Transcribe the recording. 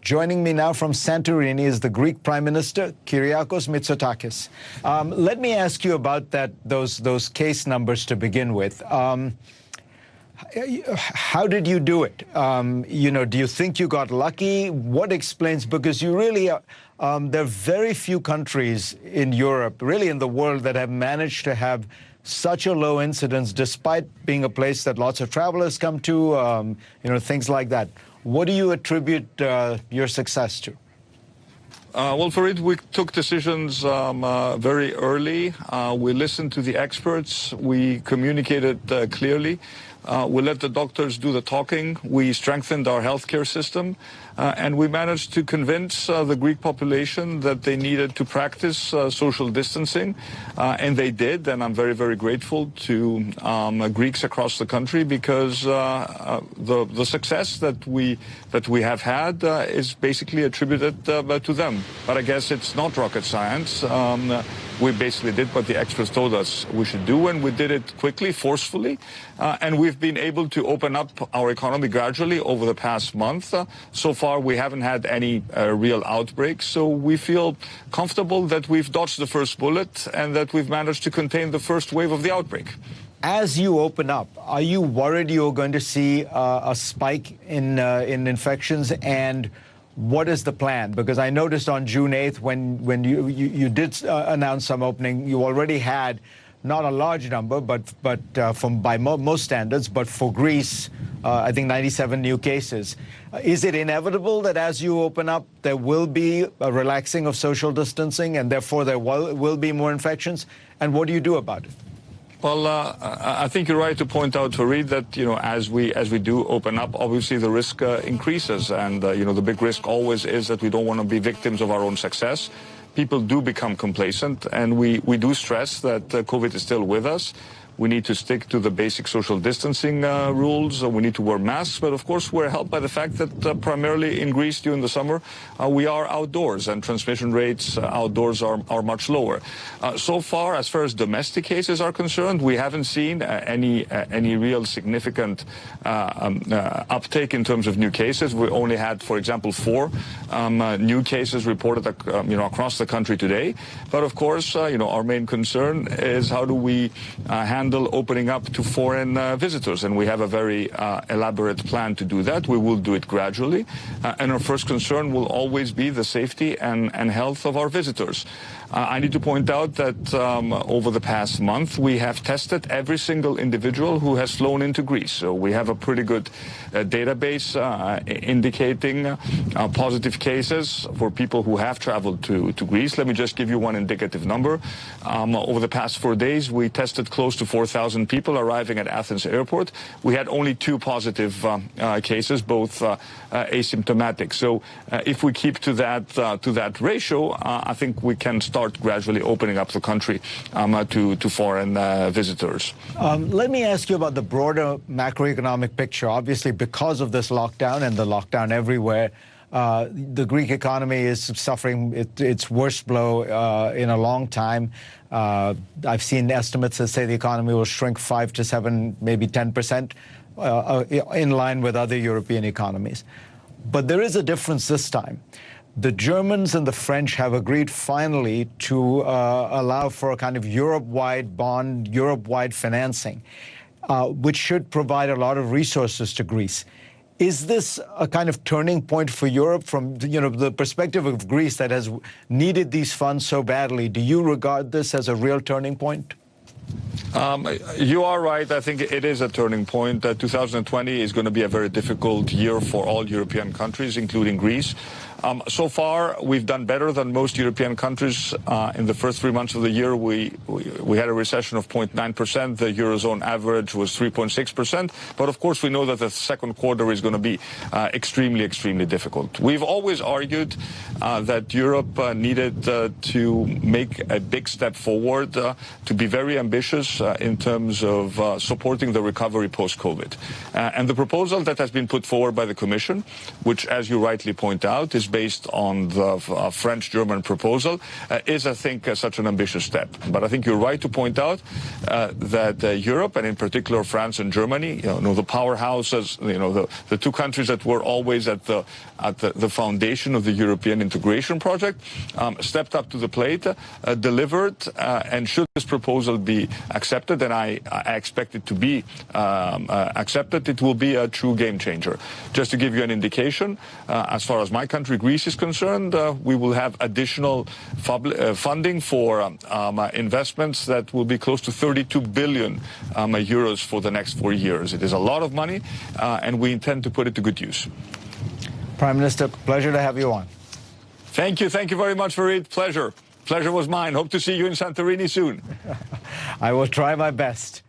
Joining me now from Santorini is the Greek Prime Minister, Kyriakos Mitsotakis. Let me ask you about those case numbers to begin with. How did you do it? Do you think you got lucky? What explains, because you really, there are very few countries in Europe, really in the world, that have managed to have such a low incidence despite being a place that lots of travelers come to, things like that. What do you attribute your success to? Well, for it, we took decisions very early. We listened to the experts. We communicated clearly. We let the doctors do the talking. We strengthened our healthcare system. And we managed to convince the Greek population that they needed to practice social distancing. And they did. And I'm very, very grateful to Greeks across the country, because the success that we have had is basically attributed to them. But I guess it's not rocket science. We basically did what the experts told us we should do, and we did it quickly, forcefully. And we've been able to open up our economy gradually over the past month. So far, we haven't had any real outbreaks. So we feel comfortable that we've dodged the first bullet and that we've managed to contain the first wave of the outbreak. As you open up, are you worried you're going to see a spike in infections? And what is the plan? Because I noticed on June 8th, when you did announce some opening, you already had not a large number, but by most standards, but for Greece, I think 97 new cases. Is it inevitable that as you open up, there will be a relaxing of social distancing, and therefore there will be more infections? And what do you do about it? Well, I think you're right to point out, Fareed, that as we do open up, obviously the risk increases, and the big risk always is that we don't want to be victims of our own success. People do become complacent, and we do stress that COVID is still with us. We need to stick to the basic social distancing rules. We need to wear masks. But, of course, we're helped by the fact that primarily in Greece during the summer, we are outdoors, and transmission rates outdoors are much lower. So far as domestic cases are concerned, we haven't seen any real significant uptake in terms of new cases. We only had, for example, 4 new cases reported across the country today. But, of course, our main concern is how do we handle opening up to foreign visitors, and we have a very elaborate plan to do that. We will do it gradually, and our first concern will always be the safety and health of our visitors. I need to point out that over the past month, we have tested every single individual who has flown into Greece. So we have a pretty good database indicating positive cases for people who have traveled to Greece. Let me just give you one indicative number. Over the past 4 days, we tested close to 4,000 people arriving at Athens airport. We had only 2 positive cases, both asymptomatic. So if we keep to that ratio, I think we can start gradually opening up the country to foreign visitors. Let me ask you about the broader macroeconomic picture. Obviously, because of this lockdown and the lockdown everywhere, the Greek economy is suffering its worst blow in a long time. I've seen estimates that say the economy will shrink 5 to 7, maybe 10%, in line with other European economies. But there is a difference this time. The Germans and the French have agreed finally to allow for a kind of Europe-wide bond, Europe-wide financing, which should provide a lot of resources to Greece. Is this a kind of turning point for Europe from the perspective of Greece that has needed these funds so badly? Do you regard this as a real turning point? You are right. I think it is a turning point. 2020 is going to be a very difficult year for all European countries, including Greece. So far, we've done better than most European countries. In the first 3 months of the year, we had a recession of 0.9%. The Eurozone average was 3.6%. But, of course, we know that the second quarter is going to be extremely, extremely difficult. We've always argued that Europe needed to make a big step forward, to be very ambitious in terms of supporting the recovery post-COVID. And the proposal that has been put forward by the Commission, which, as you rightly point out, is based on the French-German proposal is, I think, such an ambitious step. But I think you're right to point out that Europe, and in particular France and Germany, the powerhouses, the two countries that were always at the foundation of the European integration project, stepped up to the plate, delivered, and should this proposal be accepted, and I expect it to be accepted, it will be a true game changer. Just to give you an indication, as far as my country, Greece, is concerned, we will have additional funding for investments that will be close to 32 billion euros for the next 4 years. It is a lot of money, and we intend to put it to good use. Prime Minister, pleasure to have you on. Thank you. Thank you very much, Fareed. Pleasure. Pleasure was mine. Hope to see you in Santorini soon. I will try my best.